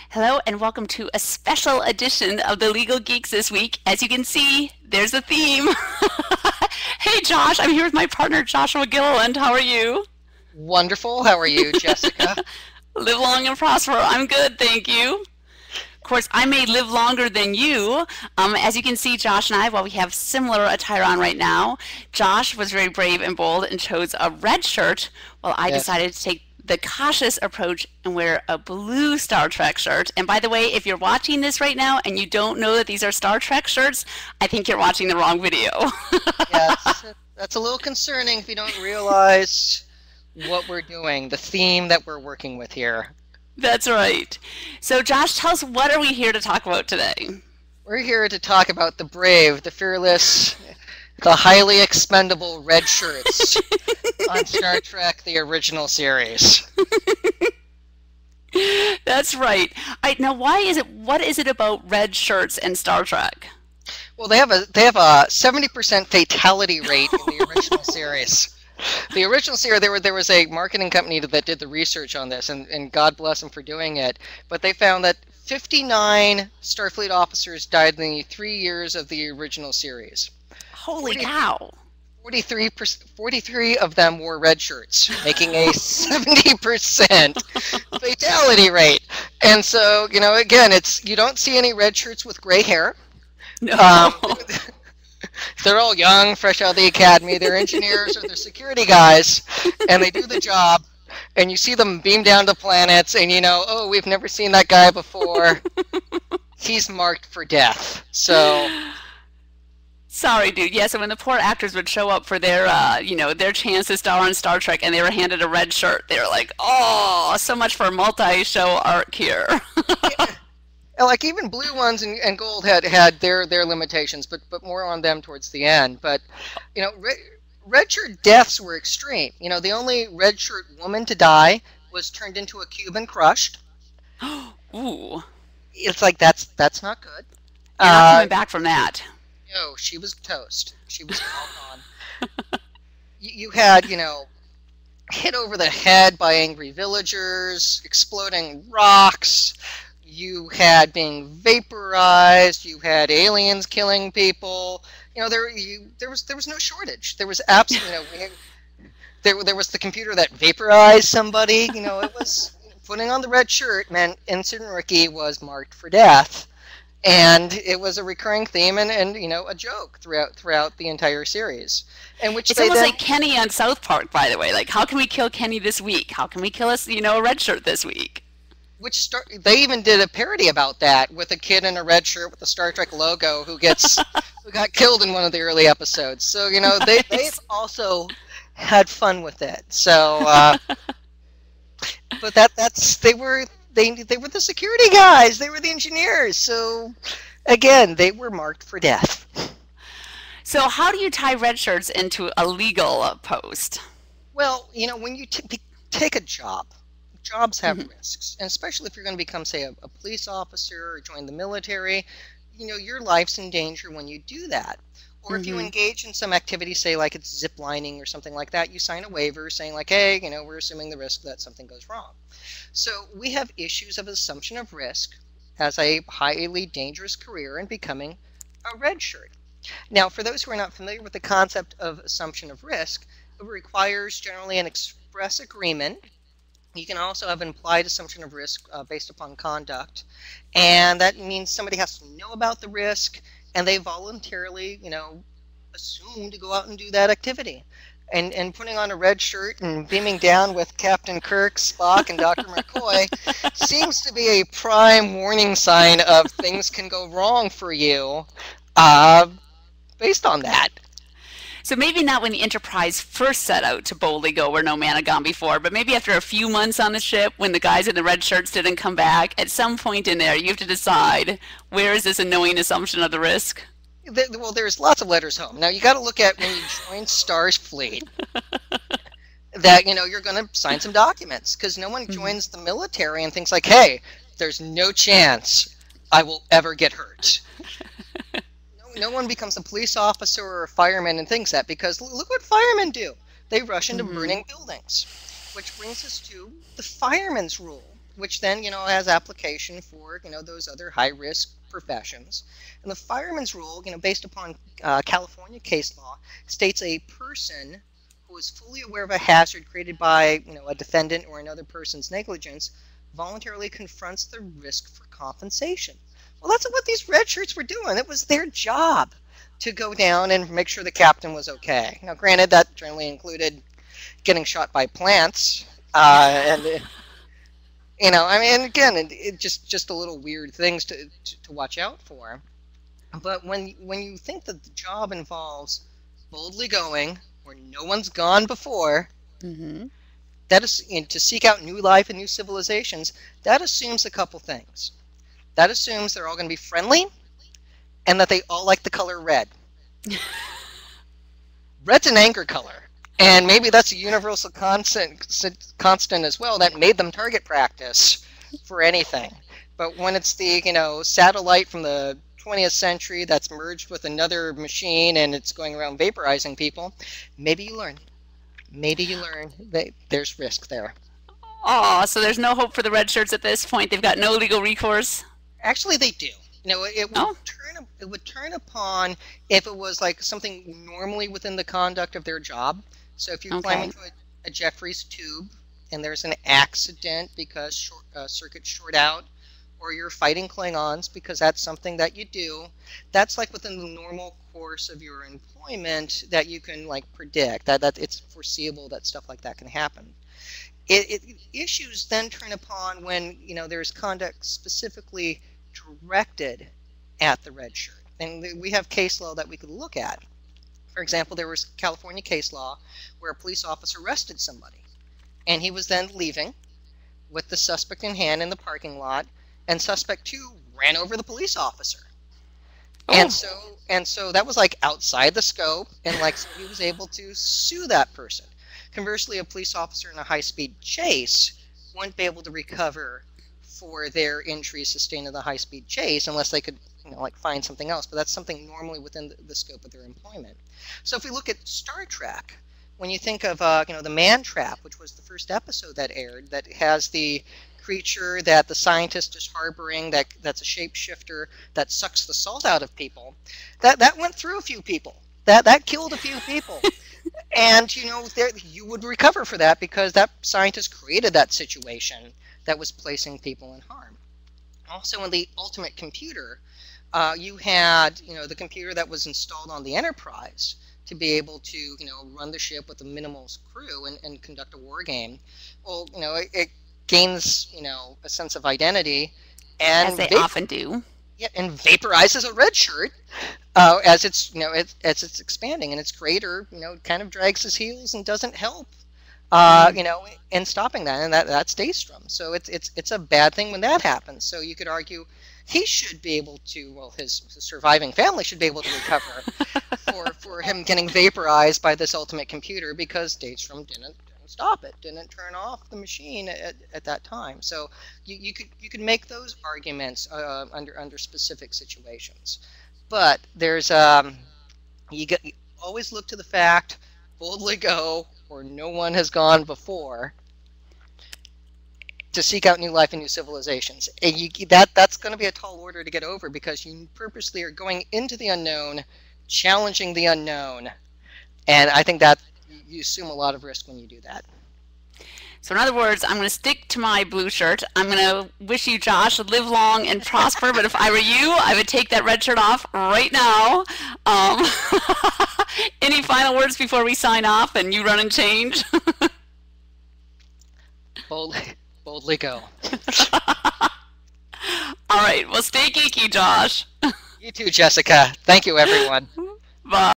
Hello and welcome to a special edition of the Legal Geeks this week. As you can see, there's a theme. Hey Josh, I'm here with my partner Joshua Gilliland. How are you? Wonderful. How are you, Jessica? Live long and prosper. I'm good, thank you. Of course, I may live longer than you. As you can see, Josh and I, while we have similar attire on right now, Josh was very brave and bold and chose a red shirt, while I Yes. decided to take the cautious approach and wear a blue Star Trek shirt. And by the way, if you're watching this right now and you don't know that these are Star Trek shirts, I think you're watching the wrong video. Yes. That's a little concerning if you don't realize what we're doing, the theme that we're working with here. That's right. So Josh, tell us, what are we here to talk about today? We're here to talk about the brave, the fearless, the highly expendable red shirts on Star Trek, the original series. That's right. Now, what is it about red shirts and Star Trek? Well, they have a 70% fatality rate in the original series. The original series, there was a marketing company that did the research on this, and God bless them for doing it. But they found that 59 Starfleet officers died in the 3 years of the original series. Holy 40, cow. 43 of them wore red shirts, making a 70% fatality rate. And so, again, you don't see any red shirts with gray hair. No. Um, they're all young, fresh out of the academy. They're engineers or they're security guys, and they do the job. And you see them beam down to planets, and oh, we've never seen that guy before. He's marked for death. So, Sorry, dude. Yeah, so when the poor actors would show up for their chance to star on Star Trek and they were handed a red shirt, they were like, oh, so much for multi-show arc here. like even blue ones and gold had their limitations, but more on them towards the end. But red shirt deaths were extreme. The only red shirt woman to die was turned into a cube and crushed. Ooh, It's like that's not good. you're not Uh, coming back from that. no, she was toast. She was all gone. You had hit over the head by angry villagers, exploding rocks. You had being vaporized. You had aliens killing people. There was no shortage. There was absolutely there was the computer that vaporized somebody. It was putting on the red shirt meant Ensign Rookie was marked for death, and it was a recurring theme and a joke throughout the entire series, in which It's they almost then like Kenny on South Park, by the way. Like, how can we kill Kenny this week? How can we kill a red shirt this week? they even did a parody about that with a kid in a red shirt with the Star Trek logo who got killed in one of the early episodes. So they've Nice. also had fun with it. So, but they were the security guys. They were the engineers. So again, they were marked for death. So how do you tie red shirts into a legal post? Well, when you take a job, jobs have Mhm. risks, and especially if you're going to become, say, a police officer or join the military, your life's in danger when you do that. Or if you Mhm. engage in some activity, say like it's zip lining or something like that, you sign a waiver saying like, hey, we're assuming the risk that something goes wrong. So we have issues of assumption of risk as a highly dangerous career in becoming a red shirt. Now, for those who are not familiar with the concept of assumption of risk, it requires generally an express agreement. You can also have implied assumption of risk based upon conduct, and that means somebody has to know about the risk, and they voluntarily, assume to go out and do that activity. And putting on a red shirt and beaming down with Captain Kirk, Spock, and Dr. McCoy seems to be a prime warning sign of things can go wrong for you, uh, based on that. So maybe not when the Enterprise first set out to boldly go where no man had gone before, but maybe after a few months on the ship, when the guys in the red shirts didn't come back, at some point in there, you have to decide, where is this a knowing assumption of the risk? Well, there's lots of letters home. Now you got to look at when you join Starfleet that you're going to sign some documents, because no one Mhm. joins the military and thinks like, hey, there's no chance I will ever get hurt. No one becomes a police officer or a fireman and thinks that, because look what firemen do. They rush into Mhm. burning buildings, which brings us to the fireman's rule. which then, has application for, those other high-risk professions. And the fireman's rule, based upon California case law, states a person who is fully aware of a hazard created by, a defendant or another person's negligence voluntarily confronts the risk for compensation. Well, that's what these red shirts were doing. It was their job to go down and make sure the captain was okay. Now, granted, that generally included getting shot by plants, and again, it just a little weird things to watch out for. But when you think that the job involves boldly going where no one's gone before, that is to seek out new life and new civilizations, that assumes a couple things. That assumes they're all going to be friendly, and that they all like the color red. Red's an anger color, and maybe that's a universal constant as well that made them target practice for anything. But when it's the satellite from the 20th century that's merged with another machine and it's going around vaporizing people, maybe you learn. Maybe you learn that there's risk there. Oh, so there's no hope for the red shirts at this point. They've got no legal recourse. Actually, they do. It would turn upon if it was like something normally within the conduct of their job. So if you climb into a Jeffries tube and there's an accident because circuits short out, or you're fighting Klingons because that's something that you do, that's like within the normal course of your employment that you can predict that it's foreseeable that stuff like that can happen. Issues then turn upon when there's conduct specifically directed at the red shirt, and we have case law that we could look at. For example, there was California case law where a police officer arrested somebody, and he was then leaving with the suspect in hand in the parking lot, and suspect 2 ran over the police officer. And so that was outside the scope, and so he was able to sue that person. Conversely, a police officer in a high-speed chase wouldn't be able to recover for their injuries sustained in the high-speed chase unless they could find something else. But that's something normally within the scope of their employment. So if we look at Star Trek, when you think of the Man Trap, which was the first episode that aired, that has the creature that the scientist is harboring, that's a shapeshifter that sucks the salt out of people, that went through a few people. That killed a few people. And you would recover for that because that scientist created that situation that was placing people in harm. Also, in the Ultimate Computer, you had the computer that was installed on the Enterprise to be able to run the ship with a minimal crew and conduct a war game. Well, it gains a sense of identity, and as they often do. Yeah, and vaporizes a red shirt as it's as it's expanding, and its creator kind of drags his heels and doesn't help in stopping that, and that's Daystrom. So it's a bad thing when that happens. So you could argue he should be able to, well, his surviving family should be able to recover for him getting vaporized by this Ultimate Computer because Daystrom didn't stop it, didn't turn off the machine at that time. So you could make those arguments under specific situations. But there's you always look to the fact, boldly go where no one has gone before to seek out new life and new civilizations. And that's going to be a tall order to get over because you purposely are going into the unknown, challenging the unknown. And I think that you assume a lot of risk when you do that. So in other words, I'm going to stick to my blue shirt. I'm going to wish you, Josh, live long and prosper. But if I were you, I would take that red shirt off right now. Any final words before we sign off and you run and change? Boldly go. All right. Well, stay geeky, Josh. You too, Jessica. Thank you, everyone. Bye.